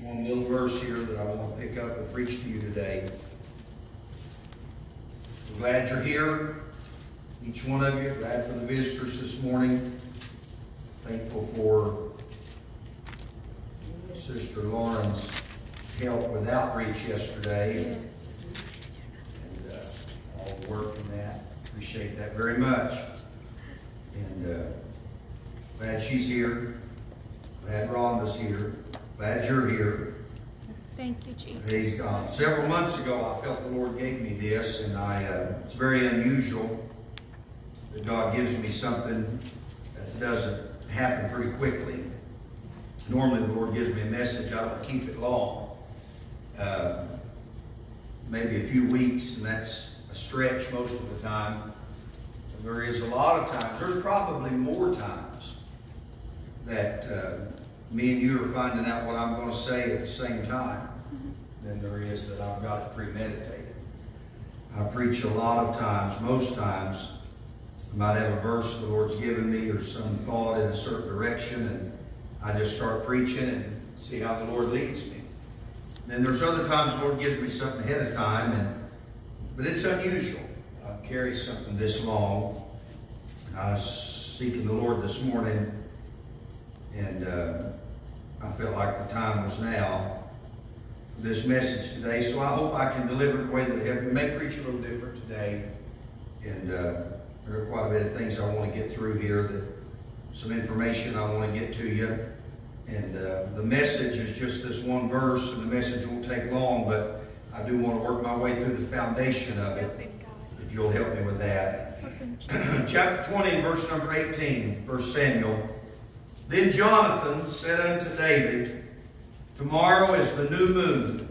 one little verse here that I want to pick up and preach to you today. I'm glad you're here, each one of you. Glad for the visitors this morning. Thankful for Sister Lauren's help with outreach yesterday and all the work in that. Appreciate that very much. And glad she's here. Glad Rhonda's here. Glad you're here. Thank you, Jesus. Praise God. Several months ago, I felt the Lord gave me this, and it's very unusual that God gives me something that doesn't happen pretty quickly. Normally, the Lord gives me a message. I don't keep it long. Maybe a few weeks, and that's a stretch most of the time. And there is a lot of times. There's probably more times that me and you are finding out what I'm going to say at the same time than there is that I've got it premeditated. I preach a lot of times, most times, I might have a verse the Lord's given me or some thought in a certain direction, and I just start preaching and see how the Lord leads me. Then there's other times the Lord gives me something ahead of time, but it's unusual. I carry something this long. I was seeking the Lord this morning, and I felt like the time was now for this message today. So I hope I can deliver it in a way that helps you. May preach a little different today, and there are quite a bit of things I want to get through here, some information I want to get to you. And the message is just this one verse, and the message won't take long, but I do want to work my way through the foundation of it, if you'll help me with that. Chapter 20, verse number 18, 1 Samuel. Then Jonathan said unto David, Tomorrow is the new moon,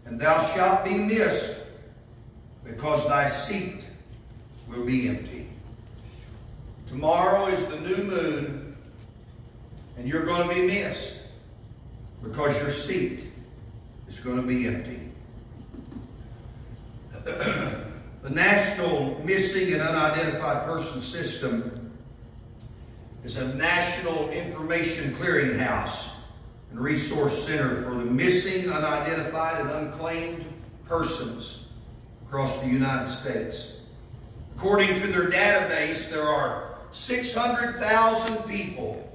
and thou shalt be missed, because thy seat will be empty. Tomorrow is the new moon, and you're going to be missed, because your seat is going to be empty. The National Missing and Unidentified Person System is a national information clearinghouse and resource center for the missing, unidentified, and unclaimed persons across the United States. According to their database, there are 600,000 people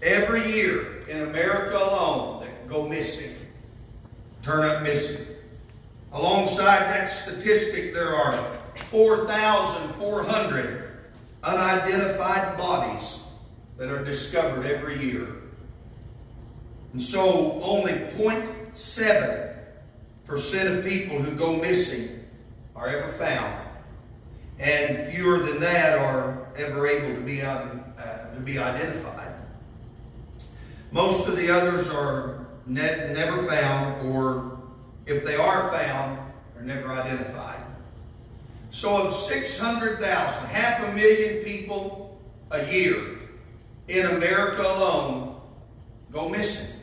every year in America alone that go missing, turn up missing. Alongside that statistic, there are 4,400 unidentified bodies that are discovered every year. And so only 0.7% of people who go missing are ever found. And fewer than that are ever able to be identified. Most of the others are never found, or if they are found, are never identified. So of 600,000, 500,000 people a year in America alone go missing.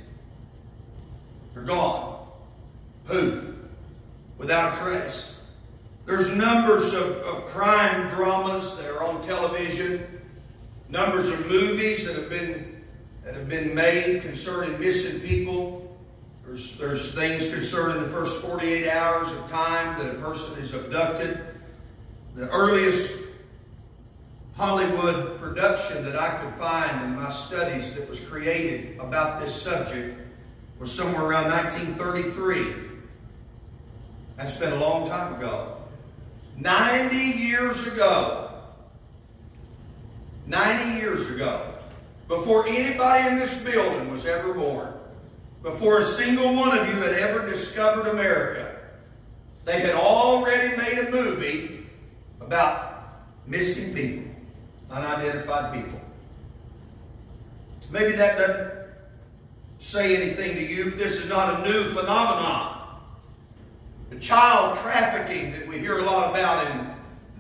They're gone. Poof. Without a trace. There's numbers of crime dramas that are on television, numbers of movies that have been made concerning missing people. There's things concerning the first 48 hours of time that a person is abducted. The earliest Hollywood production that I could find in my studies that was created about this subject was somewhere around 1933. That's been a long time ago. 90 years ago. 90 years ago. Before anybody in this building was ever born. Before a single one of you had ever discovered America. They had already made a movie about missing people. Unidentified people. Maybe that doesn't say anything to you. This is not a new phenomenon. The child trafficking that we hear a lot about in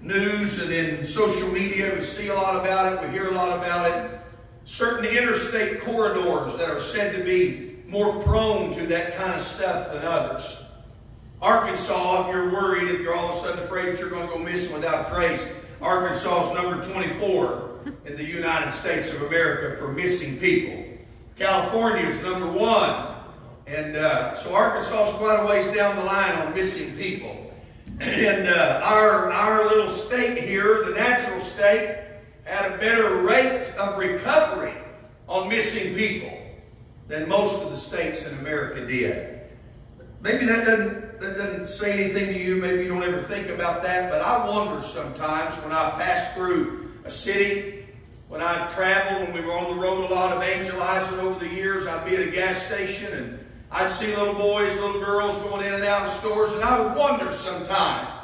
news and in social media, we see a lot about it, we hear a lot about it. Certain interstate corridors that are said to be more prone to that kind of stuff than others. Arkansas, if you're worried, if you're all of a sudden afraid that you're going to go missing without a trace, Arkansas is number 24 in the United States of America for missing people. California is number 1 And so Arkansas is quite a ways down the line on missing people. And our little state here, the natural state, had a better rate of recovery on missing people than most of the states in America did. Maybe that doesn't say anything to you. Maybe you don't ever think about that. But I wonder sometimes when I pass through a city, when I traveled, when we were on the road a lot evangelizing over the years, I'd be at a gas station and I'd see little boys, little girls going in and out of stores, and I would wonder sometimes,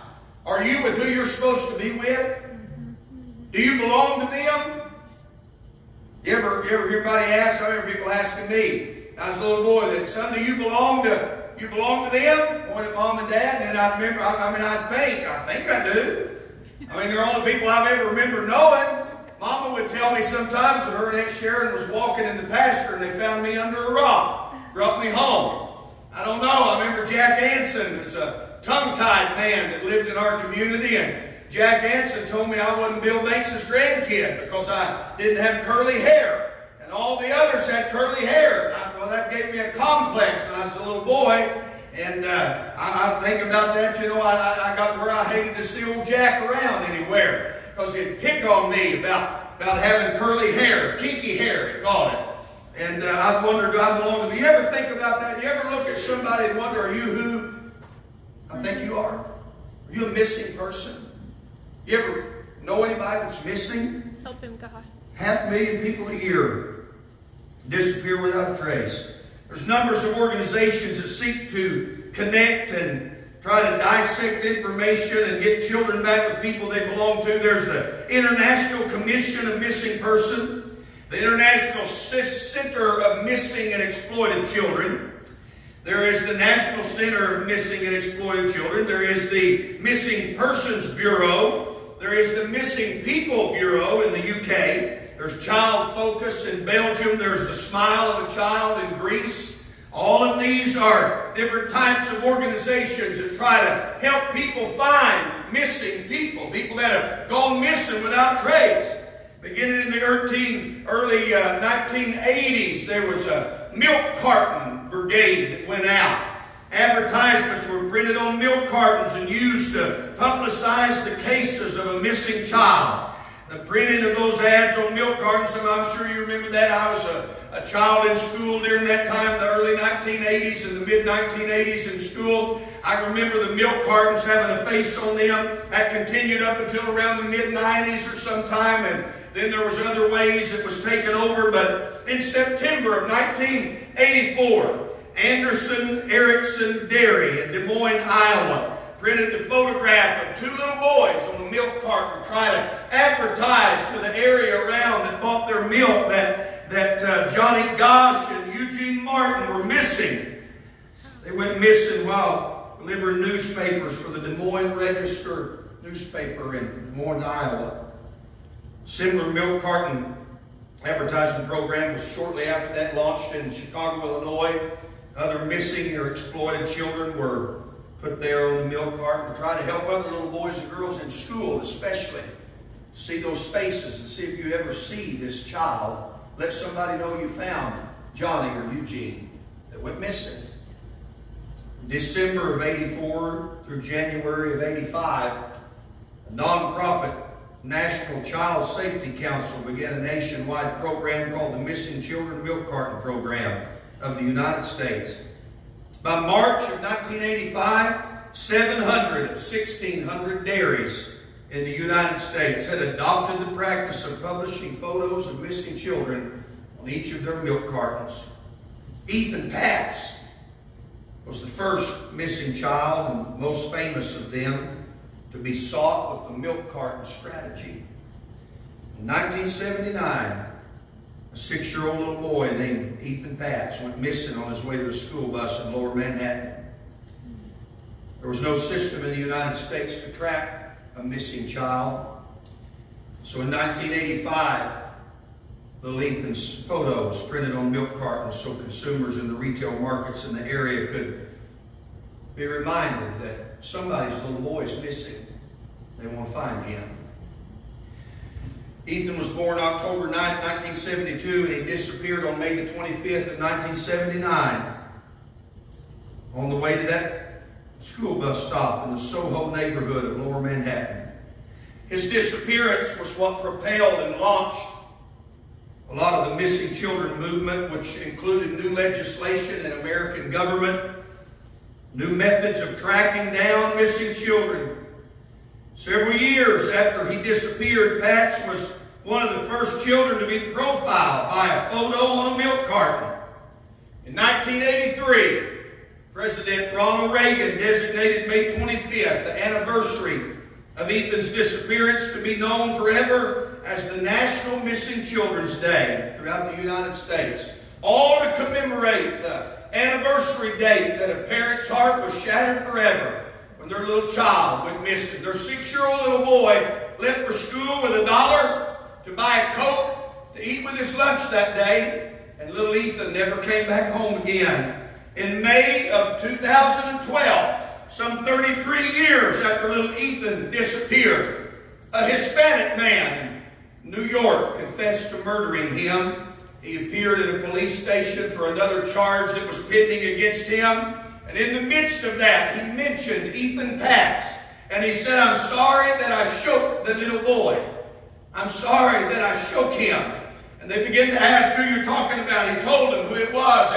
are you with who you're supposed to be with? Do you belong to them? You ever hear anybody ask? I remember people asking me, I was a little boy, that, son, do you belong to them? Point at mom and dad, and then I remember, I think I do. They're the only people I've ever remember knowing. Mama would tell me sometimes that her and Aunt Sharon was walking in the pasture and they found me under a rock. Brought me home. I don't know. I remember Jack Anson was a tongue-tied man that lived in our community, and Jack Anson told me I wasn't Bill Banks' grandkid because I didn't have curly hair, and all the others had curly hair. Well, that gave me a complex when I was a little boy, and I think about that. I got where I hated to see old Jack around anywhere because he'd pick on me about having curly hair, kinky hair, he called it. And I wonder, do I belong to you? You ever think about that? You ever look at somebody and wonder, are you who I think you are? Are you a missing person? You ever know anybody that's missing? Help him, God. 500,000 people a year disappear without a trace. There's numbers of organizations that seek to connect and try to dissect information and get children back with people they belong to. There's the International Commission of Missing Persons, the International Center of Missing and Exploited Children. There is the National Center of Missing and Exploited Children. There is the Missing Persons Bureau. There is the Missing People Bureau in the UK. There's Child Focus in Belgium. There's the Smile of a Child in Greece. All of these are different types of organizations that try to help people find missing people, people that have gone missing without trace. Beginning in the early 1980s, there was a milk carton brigade that went out. Advertisements were printed on milk cartons and used to publicize the cases of a missing child. The printing of those ads on milk cartons, I'm sure you remember that. I was a child in school during that time, the early 1980s and the mid-1980s in school. I remember the milk cartons having a face on them. That continued up until around the mid-90s or sometime, and then there was other ways it was taken over. But in September of 1984, Anderson Erickson Dairy in Des Moines, Iowa, printed the photograph of two little boys on the milk carton to try to advertise to the area around that bought their milk that Johnny Gosch and Eugene Martin were missing. They went missing while delivering newspapers for the Des Moines Register newspaper in Des Moines, Iowa. Similar milk carton advertising program was shortly after that launched in Chicago, Illinois. Other missing or exploited children were put there on the milk carton to try to help other little boys and girls in school, especially, see those faces and see if you ever see this child. Let somebody know you found Johnny or Eugene that went missing. December of 84 through January of 85, a non-profit National Child Safety Council began a nationwide program called the Missing Children Milk Carton Program of the United States. By March of 1985, 700 of 1,600 dairies in the United States had adopted the practice of publishing photos of missing children on each of their milk cartons. Ethan Patz was the first missing child and most famous of them to be sought with the milk carton strategy. In 1979, a 6-year-old little boy named Ethan Patz went missing on his way to a school bus in Lower Manhattan. There was no system in the United States to track a missing child. So in 1985, little Ethan's photo was printed on milk cartons so consumers in the retail markets in the area could be reminded that somebody's little boy is missing. They want to find him. Ethan was born October 9, 1972, and he disappeared on May the 25th of 1979. on the way to that school bus stop in the Soho neighborhood of Lower Manhattan. His disappearance was what propelled and launched a lot of the missing children movement, which included new legislation in American government, new methods of tracking down missing children. Several years after he disappeared, Pats was one of the first children to be profiled by a photo on a milk carton. In 1983, President Ronald Reagan designated May 25th, the anniversary of Ethan's disappearance, to be known forever as the National Missing Children's Day throughout the United States, all to commemorate the anniversary date that a parent's heart was shattered forever when their little child went missing. Their 6-year-old little boy left for school with $1 to buy a Coke to eat with his lunch that day, and little Ethan never came back home again. In May of 2012, some 33 years after little Ethan disappeared, a Hispanic man in New York confessed to murdering him. He appeared at a police station for another charge that was pending against him. And in the midst of that, he mentioned Ethan Pats. And he said, "I'm sorry that I shook the little boy. I'm sorry that I shook him." And they began to ask who you're talking about. He told them who it was.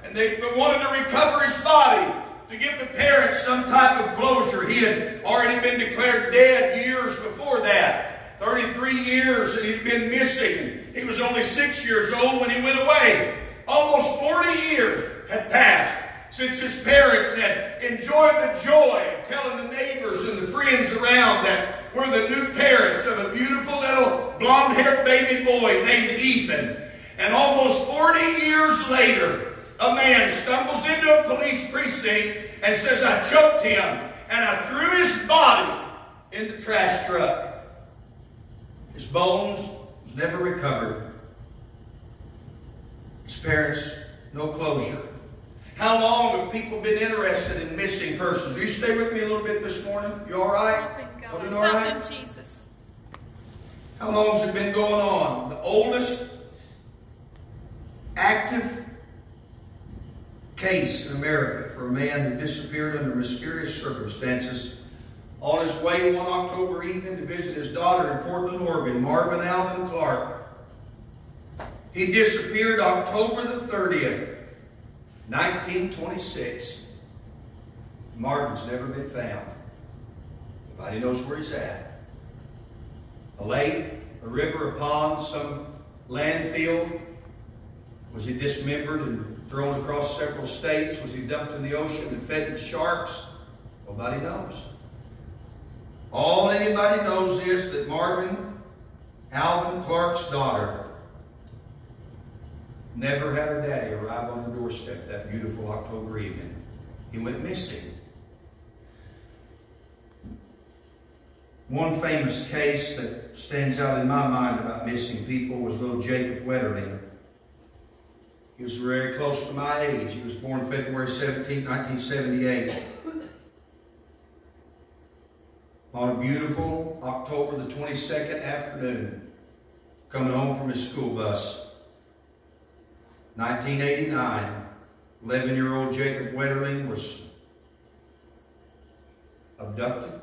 And they wanted to recover his body to give the parents some type of closure. He had already been declared dead years before that. 33 years that he'd been missing. He was only 6 years old when he went away. Almost 40 years had passed since his parents had enjoyed the joy of telling the neighbors and the friends around that we're the new parents of a beautiful little blonde-haired baby boy named Ethan. And almost 40 years later, a man stumbles into a police precinct and says, "I choked him and I threw his body in the trash truck." His bones was never recovered. His parents, no closure. How long have people been interested in missing persons? Will you stay with me a little bit this morning? You all right? All doing all right? Help him, Jesus. How long has it been going on? The oldest active case in America for a man who disappeared under mysterious circumstances on his way one October evening to visit his daughter in Portland, Oregon, Marvin Alvin Clark. He disappeared October the 30th, 1926. Marvin's never been found. Nobody knows where he's at. A lake, a river, a pond, some landfill. Was he dismembered and thrown across several states? Was he dumped in the ocean and fed to sharks? Nobody knows. All anybody knows is that Marvin Alvin Clark's daughter never had her daddy arrive on the doorstep that beautiful October evening. He went missing. One famous case that stands out in my mind about missing people was little Jacob Wetterling. He was very close to my age. He was born February 17, 1978. On a beautiful October the 22nd afternoon, coming home from his school bus. 1989, 11-year-old Jacob Wetterling was abducted,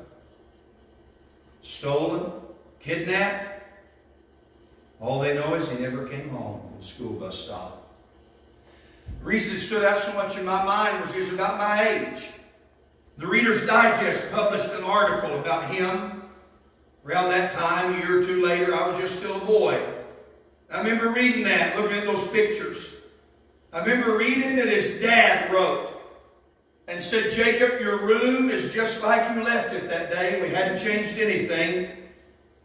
stolen, kidnapped. All they know is he never came home from the school bus stop. The reason it stood out so much in my mind was he was about my age. The Reader's Digest published an article about him. Around that time, a year or two later, I was just still a boy. I remember reading that, looking at those pictures. I remember reading that his dad wrote and said, "Jacob, your room is just like you left it that day. We hadn't changed anything.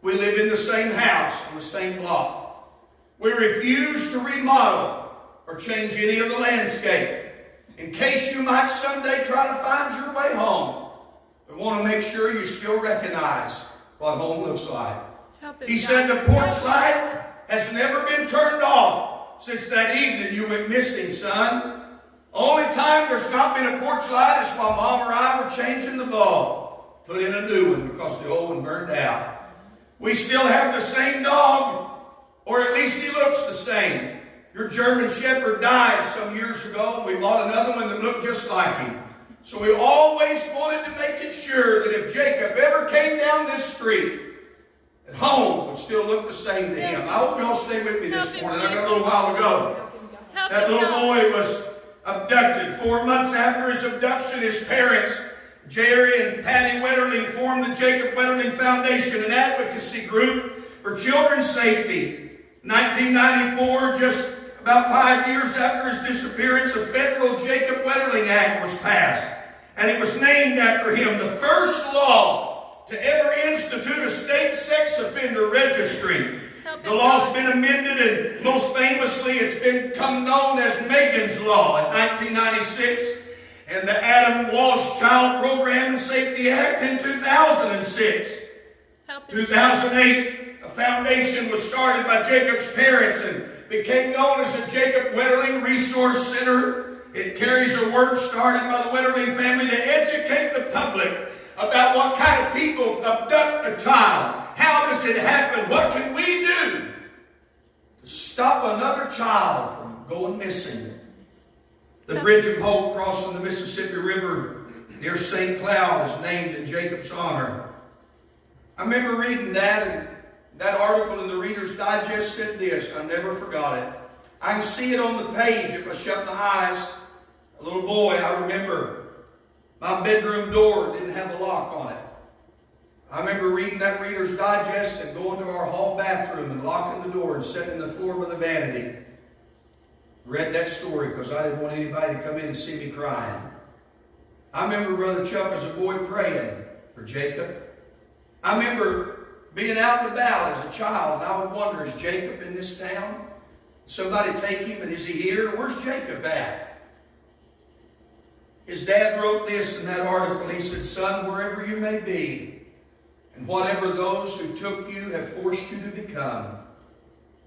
We live in the same house, on the same block. We refuse to remodel or change any of the landscape. In case you might someday try to find your way home, we want to make sure you still recognize what home looks like." He said the porch light has never been turned off since that evening you went missing, son. Only time there's not been a porch light is while Mom or I were changing the bulb. Put in a new one because the old one burned out. We still have the same dog, or at least he looks the same. Your German Shepherd died some years ago, and we bought another one that looked just like him. So we always wanted to make it sure that if Jacob ever came down this street, that home would still look the same to him. I hope y'all stay with me this morning. I got a little while ago. That little boy was abducted. 4 months after his abduction, his parents, Jerry and Patty Wetterling, formed the Jacob Wetterling Foundation, an advocacy group for children's safety. 1994, just about 5 years after his disappearance, the federal Jacob Wetterling Act was passed. And it was named after him, the first law to ever institute a state sex offender registry. The law's been amended, and most famously it's become known as Megan's Law in 1996, and the Adam Walsh Child Program and Safety Act in 2006. 2008, a foundation was started by Jacob's parents and became known as the Jacob Wetterling Resource Center. It carries a work started by the Wetterling family to educate the public about what kind of people abduct a child. How does it happen? What can we do to stop another child from going missing? The Bridge of Hope crossing the Mississippi River near St. Cloud is named in Jacob's honor. I remember reading that, and that article in the Reader's Digest said this. I never forgot it. I can see it on the page if I shut my eyes. A little boy, I remember, my bedroom door didn't have a lock on it. I remember reading that Reader's Digest and going to our hall bathroom and locking the door and sitting in the floor with a vanity. Read that story because I didn't want anybody to come in and see me crying. I remember Brother Chuck as a boy praying for Jacob. I remember being out and about as a child, and I would wonder, is Jacob in this town? Somebody take him, and is he here? Where's Jacob at? His dad wrote this in that article. He said, "Son, wherever you may be, and whatever those who took you have forced you to become,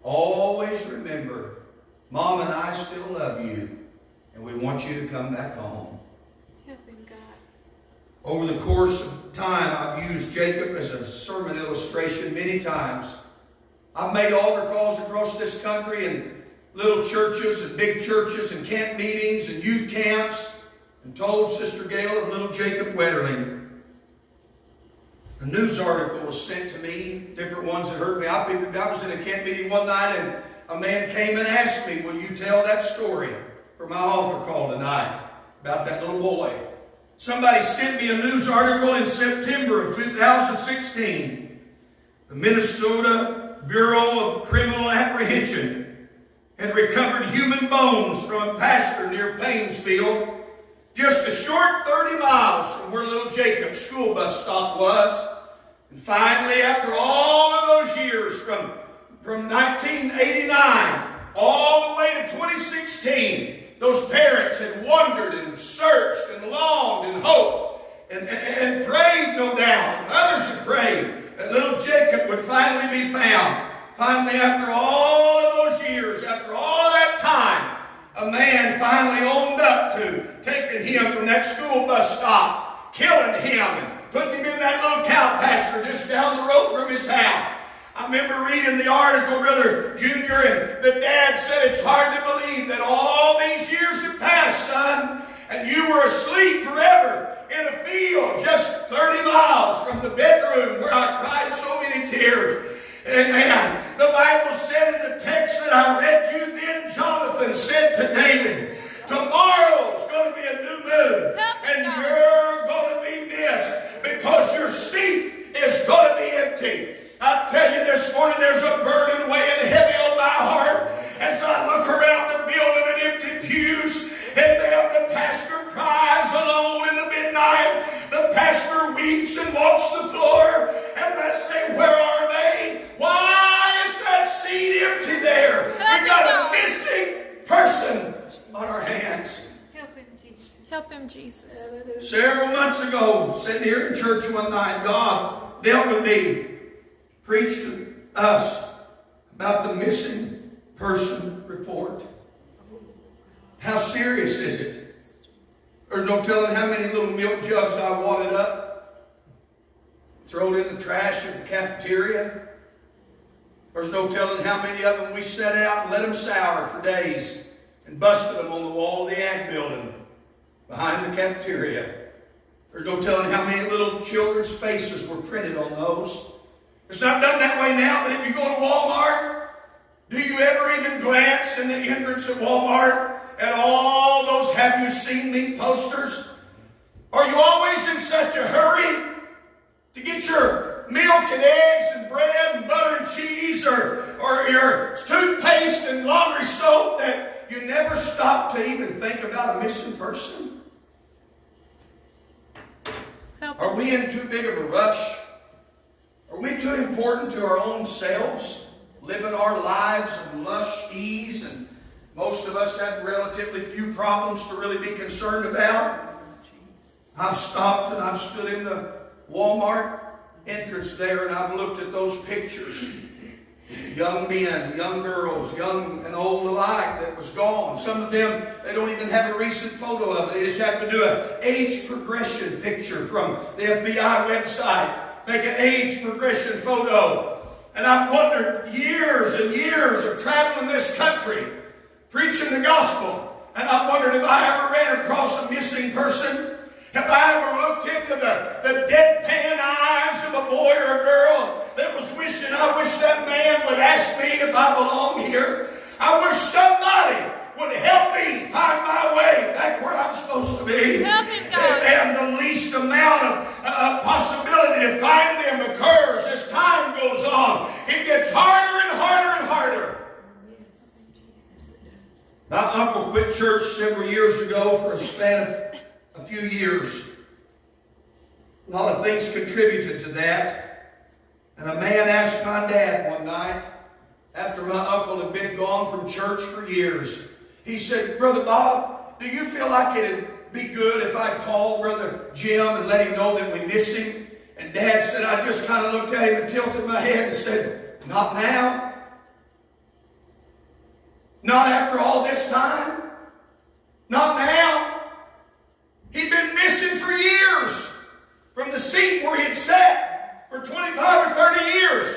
always remember, Mom and I still love you, and we want you to come back home." Over the course of time, I've used Jacob as a sermon illustration many times. I've made altar calls across this country in little churches and big churches and camp meetings and youth camps, and told Sister Gail of little Jacob Wetterling. A news article was sent to me, different ones that hurt me. I was in a camp meeting one night, and a man came and asked me, "Will you tell that story for my altar call tonight about that little boy?" Somebody sent me a news article in September of 2016. The Minnesota Bureau of Criminal Apprehension had recovered human bones from a pasture near Painesville, just a short 30 miles from where little Jacob's school bus stop was. And finally, after all of those years, from 1989 all the way to 2016, those parents had wondered and searched and longed and hoped and prayed, no doubt. And others had prayed that little Jacob would finally be found. Finally, after all of those years, after all of that time, a man finally owned up to taking him from that school bus stop, killing him, and putting him in that little cow pasture just down the road from his house. I remember reading the article, Brother Junior, and the dad said, "It's hard to believe that all these years have passed, son, and you were asleep forever in a field just 30 miles from the bedroom where I cried so many tears." Amen. The Bible said in the text that I read you then, Jonathan said to David, "Tomorrow's going to be a new moon, and you're going to be missed because your seat is going to be empty." I tell you this morning, there's a burden weighing heavy on my heart as I look around the building at empty pews, and then the pastor cries alone in the midnight. The pastor weeps and walks the floor, and I say, "Where are they? Why is that seat empty there? We've got a missing person on our hands." Help him, Jesus. Several months ago, sitting here in church one night, God dealt with me, preached to us about the missing person report. How serious is it? There's no telling how many little milk jugs I wadded up, thrown in the trash at the cafeteria. There's no telling how many of them we set out and let them sour for days and busted them on the wall of the ag building behind the cafeteria. There's no telling how many little children's faces were printed on those. It's not done that way now, but if you go to Walmart, do you ever even glance in the entrance at Walmart at all those "Have you seen me" posters? Are you always in such a hurry to get your milk and eggs and bread and butter and cheese or your toothpaste and laundry soap that you never stop to even think about a missing person? Are we in too big of a rush? Are we too important to our own selves, living our lives of lush ease, and most of us have relatively few problems to really be concerned about? I've stopped and I've stood in the Walmart entrance there and I've looked at those pictures. Young men, young girls, young and old alike that was gone. Some of them, they don't even have a recent photo of it. They just have to do an age progression picture from the FBI website. Make an age progression photo. And I've wondered, years and years of traveling this country, preaching the gospel, and I've wondered, have I ever ran across a missing person? Have I ever looked into the deadpan eyes of a boy or a girl that was wishing, I wish that man would ask me if I belong here? I wish somebody would help me find my way back where I'm supposed to be. Help him, God. And the least amount of possibility to find them occurs as time goes on. It gets harder and harder and harder. My uncle quit church several years ago for a span of a few years. A lot of things contributed to that. And a man asked my dad one night, after my uncle had been gone from church for years, he said, "Brother Bob, do you feel like it'd be good if I called Brother Jim and let him know that we miss him?" And Dad said, I just kind of looked at him and tilted my head and said, "Not now. Not after all this time. Not now." He'd been missing for years from the seat where he had sat for 25 or 30 years.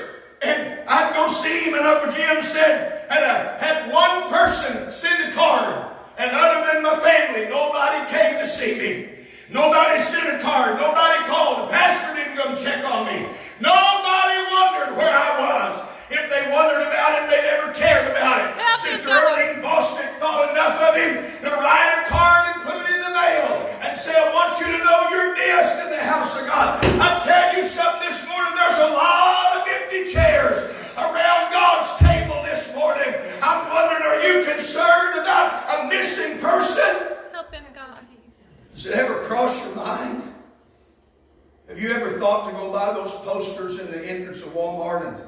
And I'd go see him, and Uncle Jim said, had one person send a card. And other than my family, nobody came to see me. Nobody sent a card. Nobody called. The pastor didn't come check on me. Nobody wondered where I was. If they wondered about it, they never cared about it. Sister Earlene Bosnick thought enough of him to write a card and put it in the mail and say, "I want you to know you're missed in the house of God." I tell you something this morning, there's a lot of empty chairs around God's table this morning. I'm wondering, are you concerned about a missing person? Help him, God. Does it ever cross your mind? Have you ever thought to go by those posters in the entrance of Walmart and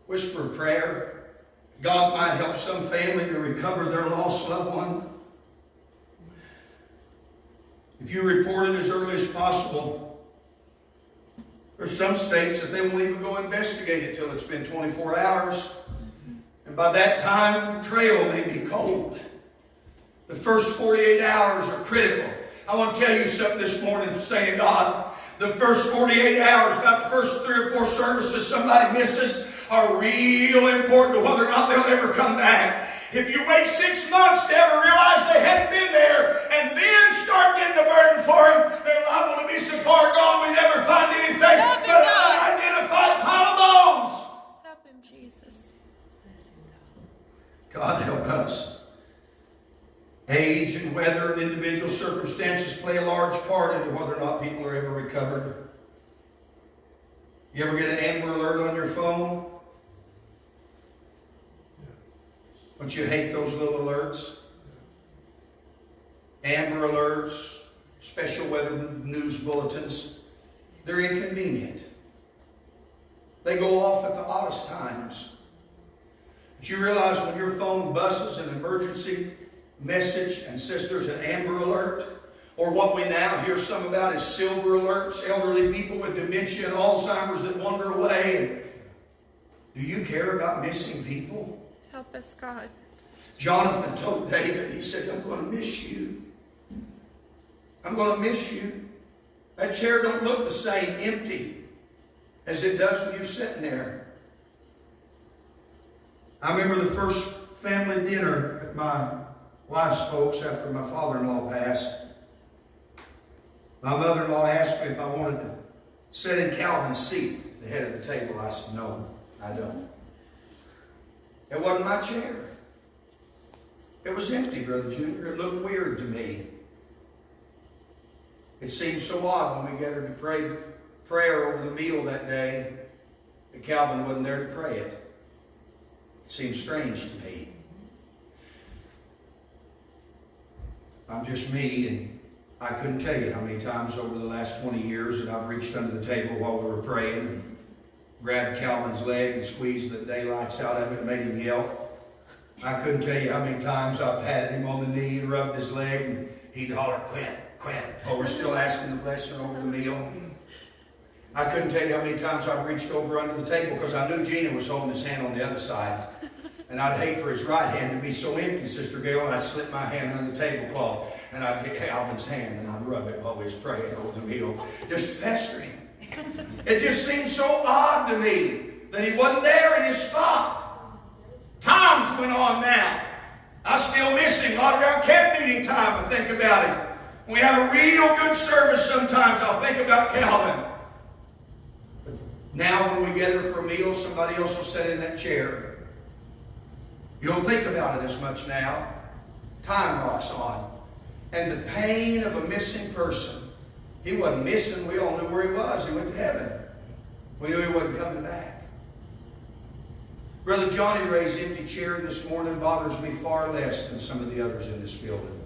whisper a prayer? God might help some family to recover their lost loved one. If you report it as early as possible, there's some states that they won't even go investigate it till it's been 24 hours. And by that time, the trail may be cold. The first 48 hours are critical. I want to tell you something this morning, saying God, the first 48 hours, about the first 3 or 4 services somebody misses, are real important to whether or not they'll ever come back. If you wait 6 months to ever realize they hadn't been there and then start getting a burden for them, they're liable to be so far gone we never find anything but an unidentified pile of bones. Help him, Jesus. God help us. Age and weather and individual circumstances play a large part into whether or not people are ever recovered. You ever get an Amber Alert on your phone? Don't you hate those little alerts? Amber Alerts, special weather news bulletins. They're inconvenient. They go off at the oddest times. But you realize when your phone buzzes an emergency message and says there's an Amber Alert, or what we now hear some about is silver alerts, elderly people with dementia and Alzheimer's that wander away. Do you care about missing people? Help us, God. Jonathan told David, he said, "I'm going to miss you. I'm going to miss you. That chair don't look the same empty as it does when you're sitting there." I remember the first family dinner at my wife's folks after my father-in-law passed. My mother-in-law asked me if I wanted to sit in Calvin's seat at the head of the table. I said, no, I don't. It wasn't my chair. It was empty, Brother Junior. It looked weird to me. It seemed so odd when we gathered to pray prayer over the meal that day that Calvin wasn't there to pray it. It seemed strange to me. I'm just me, and I couldn't tell you how many times over the last 20 years that I've reached under the table while we were praying and grabbed Calvin's leg and squeezed the daylights out of it and made him yelp. I couldn't tell you how many times I patted him on the knee and rubbed his leg and he'd holler, quit, quit. Oh, we're still asking the blessing over the meal. I couldn't tell you how many times I reached over under the table because I knew Gina was holding his hand on the other side. And I'd hate for his right hand to be so empty, Sister Gail, and I'd slip my hand under the tablecloth and I'd get Calvin's hand and I'd rub it while he was praying over the meal, just to pester him. It just seemed so odd to me that he wasn't there in his spot. Times went on now. I still miss him. A lot around camp meeting time I think about him. When we have a real good service sometimes I'll think about Calvin. But now when we gather for a meal, somebody else will sit in that chair. You don't think about it as much now. Time rocks on. And the pain of a missing person. He wasn't missing. We all knew where he was. He went to heaven. We knew he wasn't coming back. Brother Johnny Ray's empty chair this morning bothers me far less than some of the others in this building.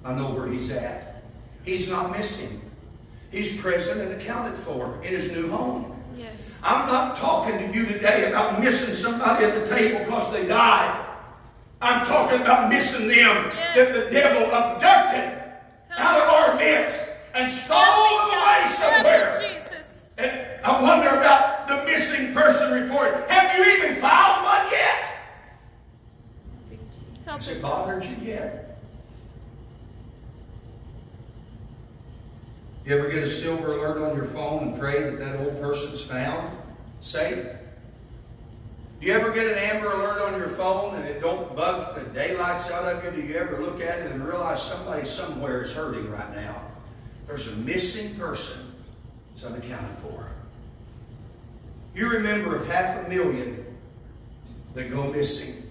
I know where he's at. He's not missing. He's present and accounted for in his new home. Yes. I'm not talking to you today about missing somebody at the table because they died. I'm talking about missing them that the devil abducted out of our midst and stole them away somewhere. And I wonder about the missing person report. Have you even filed one yet? Has it bothered you yet? You ever get a silver alert on your phone and pray that that old person's found, safe? Do you ever get an amber alert on your phone and it don't bug the daylights out of you? Do you ever look at it and realize somebody somewhere is hurting right now? There's a missing person that's unaccounted for. You remember of 500,000 that go missing,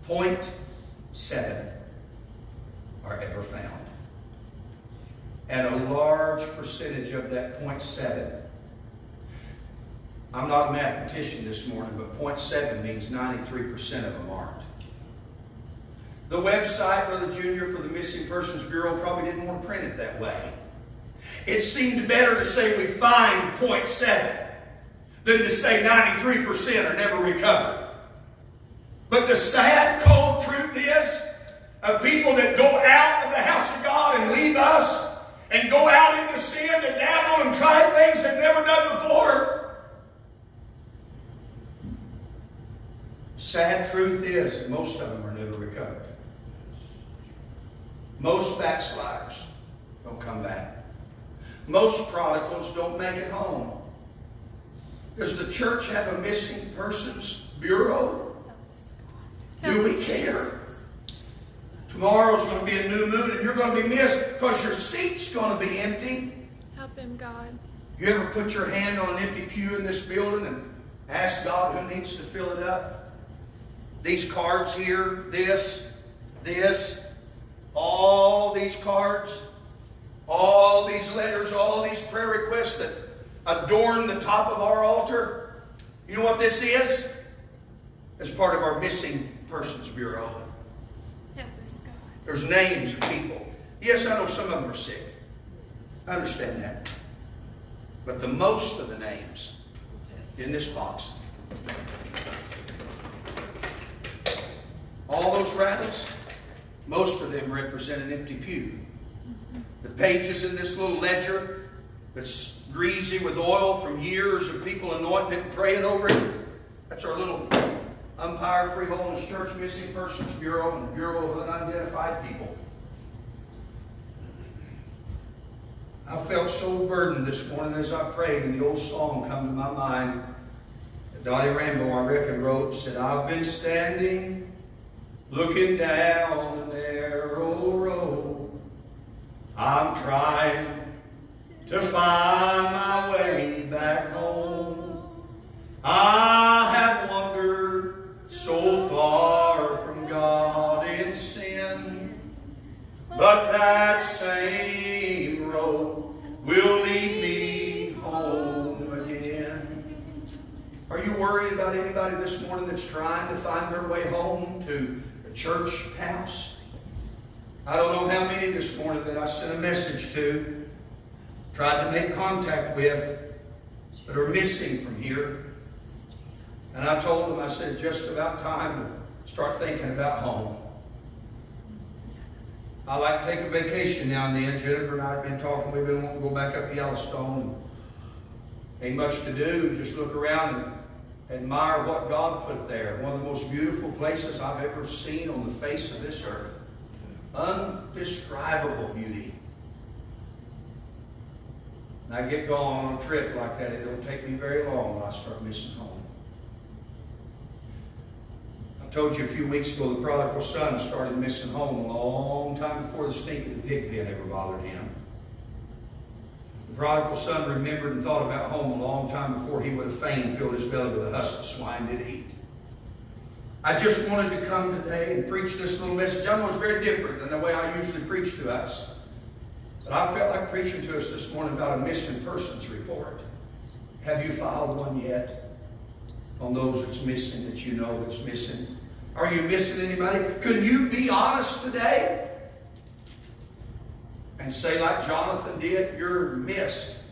0.7 are ever found. And a large percentage of that 0.7, I'm not a mathematician this morning, but 0.7 means 93% of them aren't. The website, Brother Junior, for the Missing Persons Bureau probably didn't want to print it that way. It seemed better to say we find 0.7 than to say 93% are never recovered. But the sad, cold truth is, of people that go out of the house of God and leave us, and go out into sin and dabble and try things they've never done before. Sad truth is that most of them are never recovered. Most backsliders don't come back. Most prodigals don't make it home. Does the church have a missing persons bureau? Do we care? Tomorrow's going to be a new moon and you're going to be missed because your seat's going to be empty. Help him, God. You ever put your hand on an empty pew in this building and ask God who needs to fill it up? These cards here, this, all these cards, all these letters, all these prayer requests that adorn the top of our altar. You know what this is? It's part of our missing persons bureau. There's names of people. Yes, I know some of them are sick. I understand that. But the most of the names in this box, all those rattles, most of them represent an empty pew. The pages in this little ledger that's greasy with oil from years of people anointing it and praying over it, that's our little Umpire Free Holiness Church Missing Persons Bureau and Bureau of Unidentified People. I felt so burdened this morning as I prayed, and the old song come to my mind that Dottie Rambo, I reckon, wrote, said, I've been standing, looking down a narrow road. I'm trying to find my way back home. I have wandered so far from God in sin, but that same road will lead me home again. Are you worried about anybody this morning that's trying to find their way home to the church house? I don't know how many this morning that I sent a message to, tried to make contact with, that are missing from here. And I told them, I said, just about time to start thinking about home. I like to take a vacation now and then. Jennifer and I have been talking. We've been wanting to go back up to Yellowstone. Ain't much to do. Just look around and admire what God put there. One of the most beautiful places I've ever seen on the face of this earth. Undescribable beauty. And I get going on a trip like that. It don't take me very long when I start missing home. I told you a few weeks ago the prodigal son started missing home a long time before the stink of the pig pen ever bothered him. The prodigal son remembered and thought about home a long time before he would have fain filled his belly with the husk the swine did eat. I just wanted to come today and preach this little message. I know it's very different than the way I usually preach to us. But I felt like preaching to us this morning about a missing persons report. Have you filed one yet on those that's missing, that you know that's missing? Are you missing anybody? Can you be honest today and say like Jonathan did, you're missed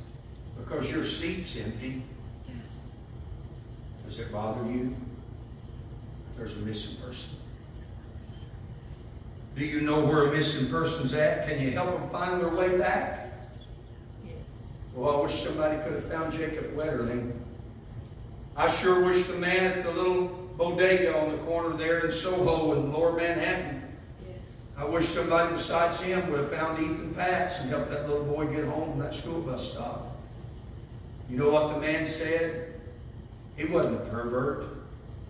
because your seat's empty? Yes. Does it bother you if there's a missing person? Do you know where a missing person's at? Can you help them find their way back? Well, I wish somebody could have found Jacob Wetterling. I sure wish the man at the little bodega on the corner there in Soho in Lower Manhattan. I wish somebody besides him would have found Ethan Patz and helped that little boy get home from that school bus stop. You know what the man said? He wasn't a pervert.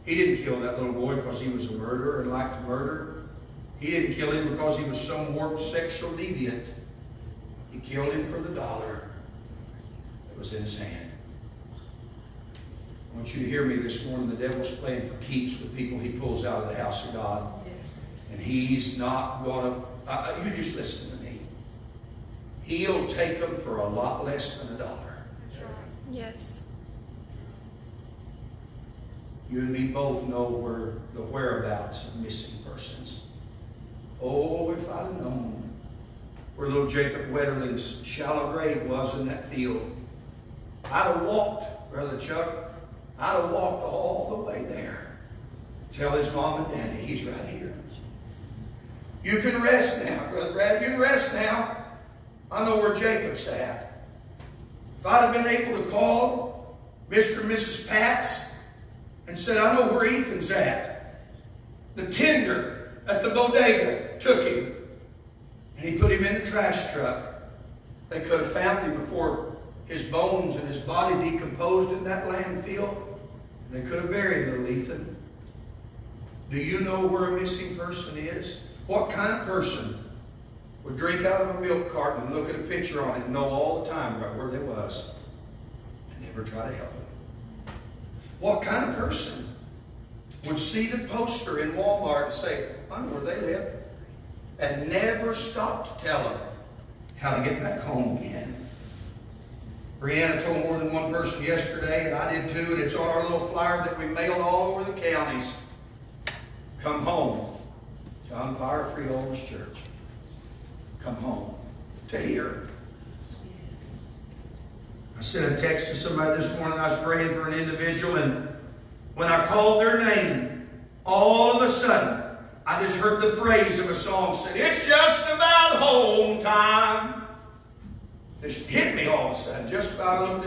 He didn't kill that little boy because he was a murderer and liked to murder. He didn't kill him because he was some warped sexual deviant. He killed him for the dollar that was in his hand. I want you to hear me this morning. The devil's playing for keeps with people he pulls out of the house of God. Yes. And he's not going to... you just listen to me. He'll take them for a lot less than $1. Yes. You and me both know where the whereabouts of missing persons. Oh, if I'd have known where little Jacob Wetterling's shallow grave was in that field, I'd have walked, Brother Chuck. I'd have walked all the way there. Tell his mom and daddy he's right here. You can rest now, Brother Brad. You can rest now. I know where Jacob's at. If I'd have been able to call Mr. and Mrs. Patz and said, I know where Ethan's at. The tender at the bodega took him. And he put him in the trash truck. They could have found him before his bones and his body decomposed in that landfill. They could have buried little Ethan. Do you know where a missing person is? What kind of person would drink out of a milk carton and look at a picture on it and know all the time right where they was and never try to help them? What kind of person would see the poster in Walmart and say, I know where they live, and never stop to tell them how to get back home again? Brianna told more than one person yesterday, and I did too, and it's on our little flyer that we mailed all over the counties. Come home. John Fire Free Holiness Church. Come home to hear. I sent a text to somebody this morning. I was praying for an individual, and when I called their name, all of a sudden, I just heard the phrase of a song said, it's just about home time. Just hit me all of a sudden. Just about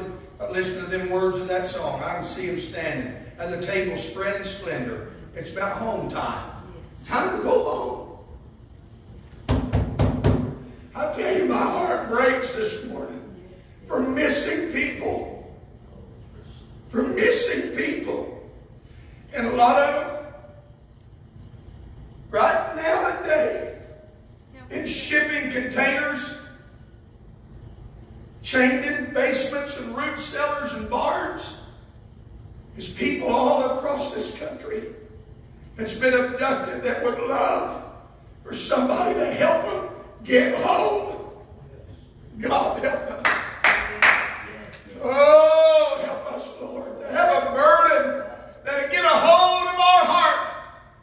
listening to them words of that song. I can see him standing at the table spreading splendor. It's about home time. Time to go home. I tell you, my heart breaks this morning for missing people. For missing people. And a lot of them, right now today, in shipping containers chained in basements and root cellars and barns. There's people all across this country that's been abducted that would love for somebody to help them get home. God help us. Oh, help us, Lord, to have a burden that get a hold of our heart.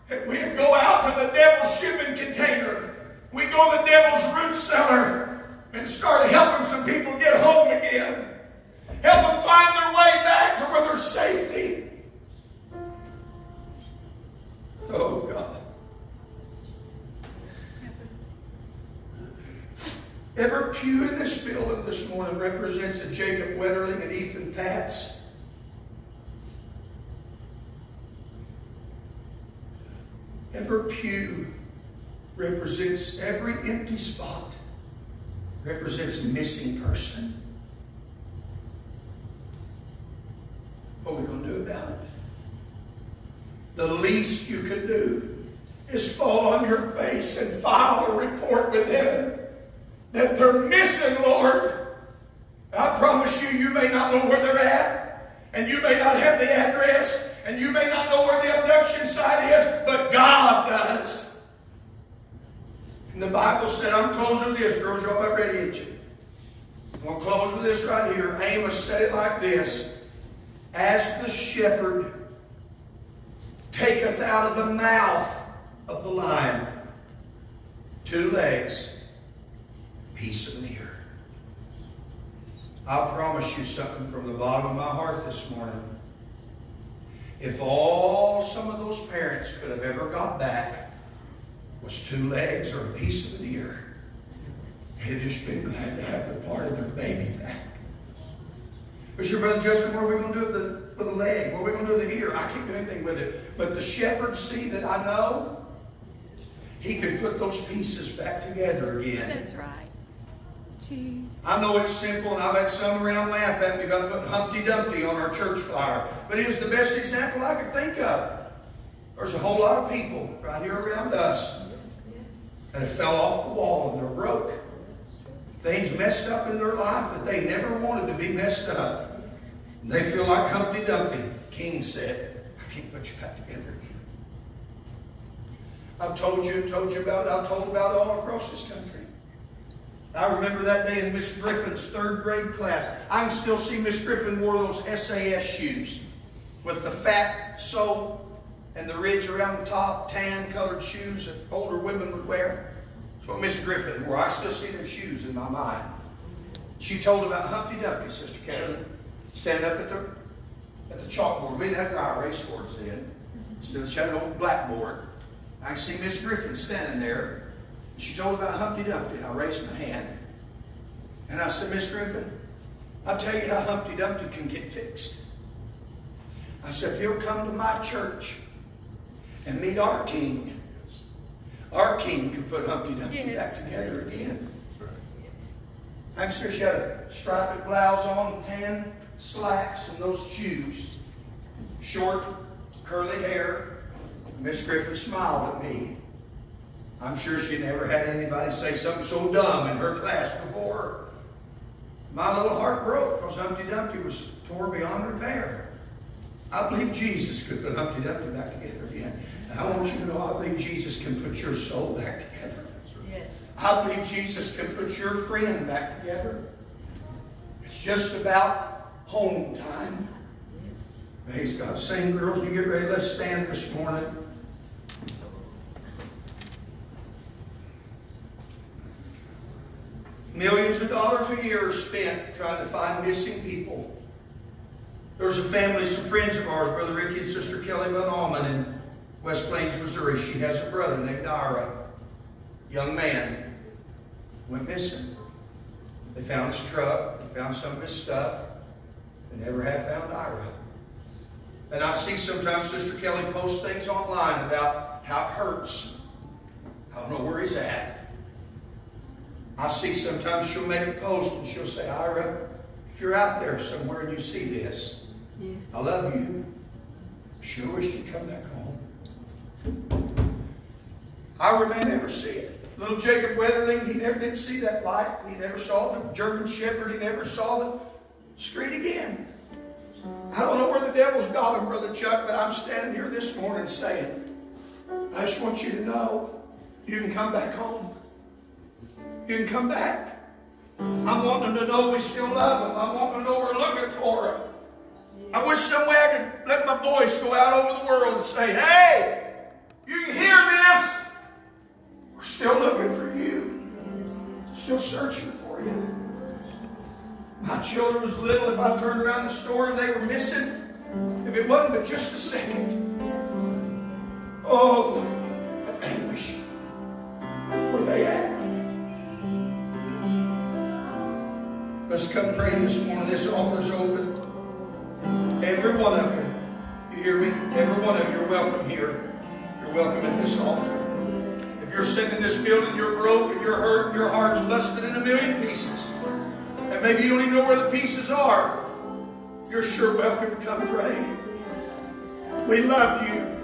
And we go out to the devil's shipping container. We go to the devil's root cellar and start helping some people get home again. Help them find their way back to where there's safety. Oh, God. Every pew in this building this morning represents a Jacob Wetterling and Ethan Patz. Every pew represents, every empty spot represents a missing person. What are we going to do about it? The least you can do is fall on your face and file a report with heaven that they're missing, Lord. I promise you, you may not know where they're at, and you may not have the address, and you may not know where the abduction site is, but God does. And the Bible said, I'm closing with this. Girls, y'all about ready, ain't you? I'm going to close with this right here. Amos said it like this: as the shepherd taketh out of the mouth of the lion 2 legs, piece of an ear. I promise you something from the bottom of my heart this morning. If all some of those parents could have ever got back was 2 legs or a piece of an ear, they'd have just been glad to have the part of their baby back. But your brother Justin, what are we going to do with the leg? What are we going to do with the ear? I can't do anything with it. But the shepherd, see, that I know, he could put those pieces back together again. That's right. Gee. I know it's simple, and I've had some around laugh at me about putting Humpty Dumpty on our church flyer. But it was the best example I could think of. There's a whole lot of people right here around us that have fell off the wall and they're broke. Things messed up in their life that they never wanted to be messed up. And they feel like Humpty Dumpty. King said, I can't put you back together again. I've told you about it. I've told about it all across this country. I remember that day in Miss Griffin's 3rd grade class. I can still see Miss Griffin wore those SAS shoes with the fat sole and the ridge around the top, tan-colored shoes that older women would wear. That's what Miss Griffin wore. I still see them shoes in my mind. She told about Humpty Dumpty, Sister Carolyn. Stand up at the chalkboard. We didn't have dry erase boards then. Still had an old blackboard. I can see Miss Griffin standing there. She told about Humpty Dumpty, and I raised my hand. And I said, Miss Griffin, I'll tell you how Humpty Dumpty can get fixed. I said, if you'll come to my church and meet our King can put Humpty Dumpty back together again. I can see she had a striped blouse on, tan slacks, and those shoes. Short, curly hair. Miss Griffin smiled at me. I'm sure she never had anybody say something so dumb in her class before. My little heart broke because Humpty Dumpty was tore beyond repair. I believe Jesus could put Humpty Dumpty back together again. And I want you to know, I believe Jesus can put your soul back together. Yes. I believe Jesus can put your friend back together. It's just about home time. Yes. Praise God. Sing, girls, when you get ready, let's stand this morning. Millions of dollars a year are spent trying to find missing people. There's a family, some friends of ours, Brother Ricky and Sister Kelly Van Alman in West Plains, Missouri. She has a brother named Ira. Young man went missing. They found his truck. They found some of his stuff. They never have found Ira. And I see sometimes Sister Kelly post things online about how it hurts. I don't know where he's at. I see sometimes she'll make a post and she'll say, Ira, if you're out there somewhere and you see this, I love you. Sure wish you'd come back home. Ira may never see it. Little Jacob Weatherling, he never did see that light. He never saw the German Shepherd. He never saw the street again. I don't know where the devil's got him, Brother Chuck, but I'm standing here this morning saying, I just want you to know, you can come back home. You can come back. I'm wanting them to know we still love them. I'm wanting them to know we're looking for them. I wish some way I could let my voice go out over the world and say, hey, you can hear this. We're still looking for you. Still searching for you. My children was little. If I turned around the store and they were missing, if it wasn't but just a second, oh, the anguish. Where they at? Let's come pray this morning. This altar's open. Every one of you, you hear me? Every one of you are welcome here. You're welcome at this altar. If you're sitting in this building, you're broken, you're hurt, your heart's busted in a million pieces. And maybe you don't even know where the pieces are. You're sure welcome to come pray. We love you.